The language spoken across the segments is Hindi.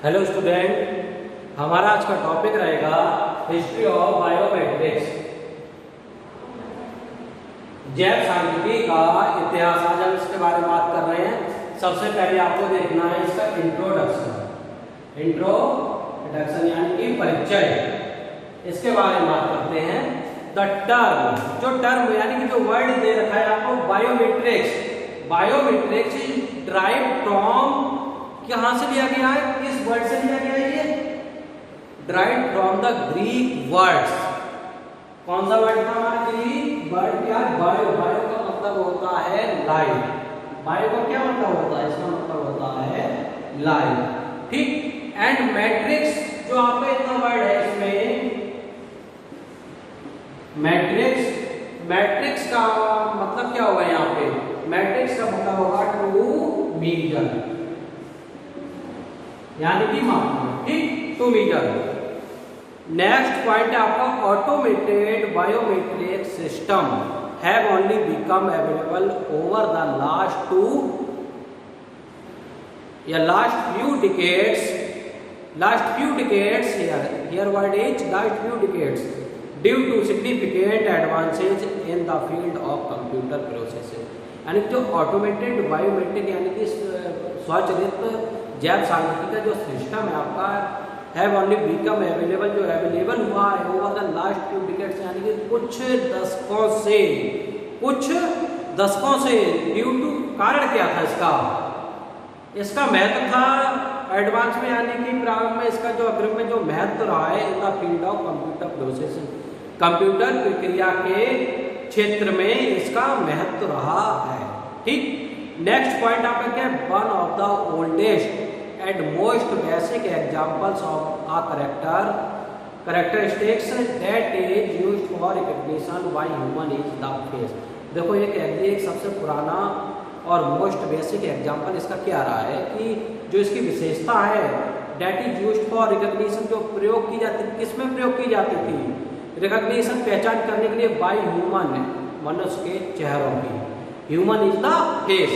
हेलो स्टूडेंट, हमारा आज का टॉपिक रहेगा हिस्ट्री ऑफ बायोमेट्रिक्स। जैव सांख्यिकी का इतिहास। आज हम इसके बारे में बात कर रहे हैं। सबसे पहले आपको देखना है इसका इंट्रोडक्शन यानी कि परिचय। इसके बारे में बात करते हैं। द टर्म, जो टर्म यानी कि जो वर्ड दे रखा है आपको बायोमेट्रिक्स इज ड्राइव फ्रॉम, कहां से लिया गया है, किस वर्ड से लिया गया है? ये drive from the Greek words. कौन सा वर्ड था हमारा? ग्रीक वर्ड क्या? बायो का मतलब होता है लाइफ। बायो का क्या मतलब होता है? इसका मतलब होता है लाइफ। ठीक। एंड मैट्रिक्स, जो आपका इतना वर्ड है इसमें मैट्रिक्स का मतलब क्या होगा? यहाँ पे मैट्रिक्स का मतलब होगा टू मीजर, यानी कि मापना। ठीक, टू मीटर। नेक्स्ट पॉइंट है आपका automated biometric system have only become available over the last few decades here word is last few decades due to significant advances in the field of computer processing। यानी जो ऑटोमेटेड बायोमेट्रिक यानी कि स्वचालित जैव सांख्यिकी का जो सिस्टम है आपका हैव ओनली बिकम अवेलेबल, जो अवेलेबल हुआ है over the last few decades, यानी कि कुछ दशकों से ड्यू टू, कारण क्या था इसका महत्व था एडवांस में, यानी कि प्रारंभ में इसका जो अग्रिम में जो महत्व रहा है in the field of computer processing, computer प्रक्रिया के क्षेत्र में इसका महत्व रहा है। ठीक। नेक्स्ट पॉइंट आपका क्या है? One of the oldest and most basic examples of a characteristics that is used for recognition by human is the face. देखो एक सबसे पुराना और मोस्ट बेसिक एग्जांपल इसका क्या रहा है कि जो इसकी विशेषता है that is used for recognition, जो प्रयोग की जाती, किसमें प्रयोग की जाती थी? रिकॉग्निशन, पहचान करने के लिए बाय ह्यूमन, मनुष्य के चेहरों की। ह्यूमन इज द फेस,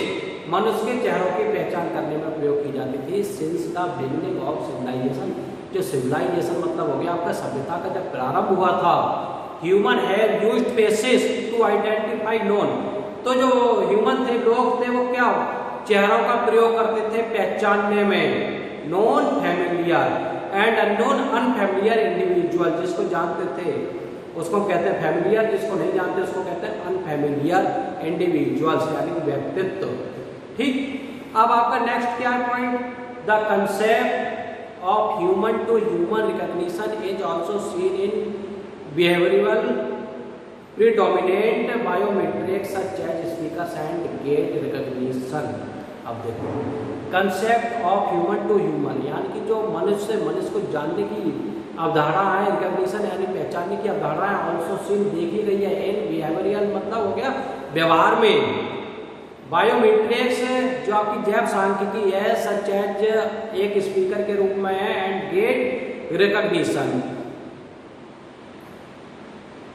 मनुष्य के चेहरों की पहचान करने में प्रयोग की जाती थी। Since the beginning of civilisation, जो सिविलाइजेशन मतलब हो गया आपका सभ्यता का जब प्रारंभ हुआ था, human have used faces to identify known. तो जो ह्यूमन थे, लोग थे, वो क्या चेहरों का प्रयोग करते थे पहचानने में। Non familiar and unknown unfamiliar individual, जिसको जानते थे उसको कहते हैं फैमिलियर, जिसको नहीं जानते उसको कहते हैं अनफैमिलियर इंडिविजुअल्स, यानी कि व्यक्तित्व। ठीक। अब आपका नेक्स्ट क्या है point? The concept of human to human recognition is also seen in behavioural predominant biometrics such as speakers and gait recognition. अब देखो concept of human to human, यानी कि जो मनुष्य से मनुष्य को जानने की अवधारणा है, रिकॉग्निशन यानी पहचानने की अवधारणा है, ऑल्सो सीन देखी गई है इन बिहेवियरल, मतलब हो गया व्यवहार में। बायोमेट्रिक्स जो आपकी जैव सांख्यिकी है सच एज एक स्पीकर के रूप में है एंड गेट रिकॉग्निशन,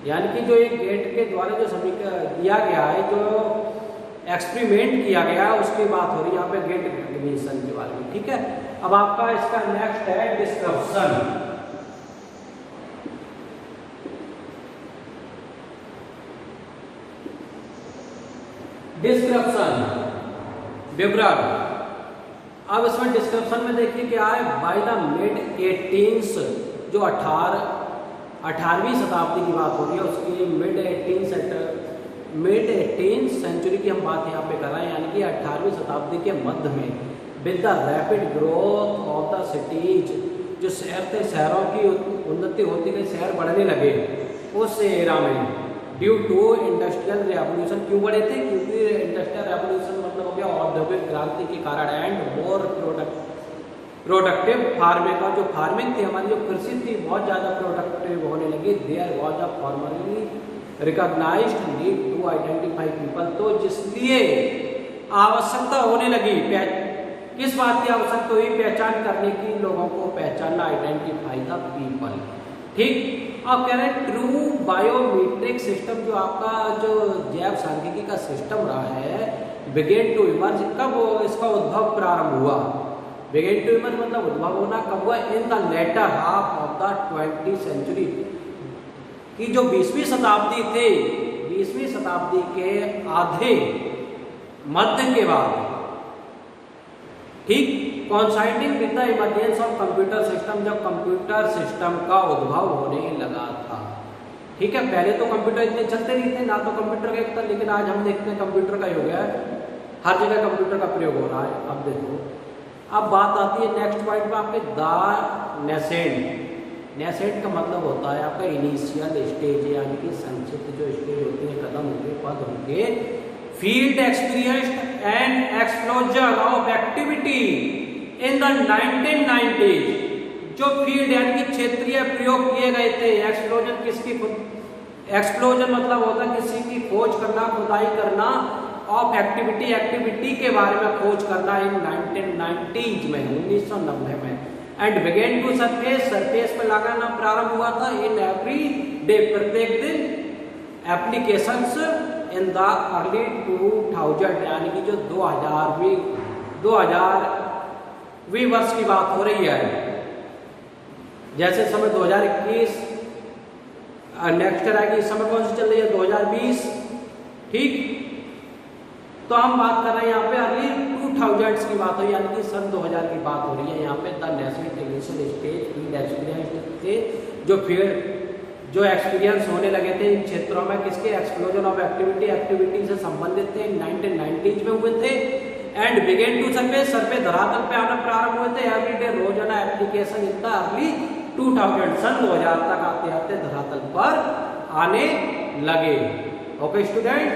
यानी कि जो एक गेट के द्वारा जो समीकरण दिया गया है, जो एक्सपेरिमेंट किया गया है, उसकी बात हो रही है यहाँ पे गेट रिकॉग्निशन के बारे में। ठीक है। अब आपका इसका नेक्स्ट है डिस्क्रिप्शन। विवरण। अब इसमें डिस्क्रिप्शन में देखिए क्या है? बाय द मिड 18th, जो 18वीं शताब्दी की बात हो रही है, उसकी मिड 18th सेंचुरी की हम बात यहाँ पे कर रहे हैं, यानी कि 18वीं शताब्दी के मध्य में with the rapid growth of the cities, जो शहर थे, शहरों की उन्नति होती गई, शहर बढ़ने लगे उस एरा में। ड्यू टू इंडस्ट्रियल रेवोल्यूशन, क्यों बढ़े थे? क्योंकि इंडस्ट्रियल रेवोल्यूशन मतलब हो गया औद्योगिक क्रांति के कारण, एंड मोर प्रोडक्टिव फार्मिंग, का जो फार्मिंग थी हमारी, जो कृषि थी, बहुत ज़्यादा प्रोडक्टिव होने लगी। There was a formally recognised need to identify people, तो जिसलिए आवश्यकता होने लगी, किस बात की आवश्यकता हुई? पहचान करने की, लोगों को पहचानना, आइडेंटिफाई द पीपल। ठीक। अब कह रहे हैं ट्रू बायोमेट्रिक सिस्टम, जो आपका जो जैव सांख्यिकी का सिस्टम रहा है, बिगेन टू इमर्ज, कब इसका उद्भव प्रारंभ हुआ? बिगिन टू इमर्ज मतलब उद्भव होना कब हुआ? In the latter half of the 20th century, कि जो 20वीं शताब्दी थे, 20वीं शताब्दी के आधे मध्य के बाद, ठीक, coinciding with the emergence of computer system, जब कंप्यूटर सिस्टम का उद्भव होने लगा था। ठीक है, पहले तो कंप्यूटर इतने चलते नहीं थे, ना तो कंप्यूटर का एक था, लेकिन आज हम देखते हैं कंप्यूटर का हो गया है, हर जगह कंप्यूटर का प्रयोग हो रहा है। अब देखो, अब बात आती है नेक्स्ट पॉइंट पे आपके, द नेसेंट। नेसेंट का मतलब होता है आपका इनिशियल स्टेज, यानी कि संक्षिप्त जो स्टेज होती है, कदम होंगे, पद होंगे। Field experienced and explosion of activity in the 1990s, जो फील्ड यानी कि क्षेत्रीय प्रयोग किए गए थे। एक्सप्लोजन किसकी? एक्सप्लोजन मतलब होता है किसी की खोज करना, खुदाई करना, ऑफ एक्टिविटी, एक्टिविटी के बारे में खोज करना, इन 1990s में, 1990 में। And began to surface, surface पे लगाना प्रारंभ हुआ था, इन एवरी डे, प्रत्येक दिन। एप्लीकेशंस इन द अर्ली 2000, यानी कि जो 2000वीं वर्ष की बात हो रही है। जैसे समय 2021 नेक्स्ट ईयर आएगी, इस समय कौन सी चल रही है? 2020। ठीक, तो हम बात कर रहे हैं यहाँ पे अर्ली 2000s की बात हो, यानी कि सन 2000 की बात हो रही है यहाँ पे। The national initial stage field experience थे, जो फील्ड जो एक्सपीरियंस होने लगे थे इन क्षेत्रों में, किसके? एक्सप्लोजन ऑफ एक्टिविटी, एक्टिविटी से संबंधित थे, 1990s में हुए थे। And began to surface, surface धरातल पे आना प्रारंभ हुए थे, एवरीडे, रोजाना एप्लीकेशन इन द अर्ली 2000, सन 2000 तक आते आते धरातल पर आने लगे। Okay student,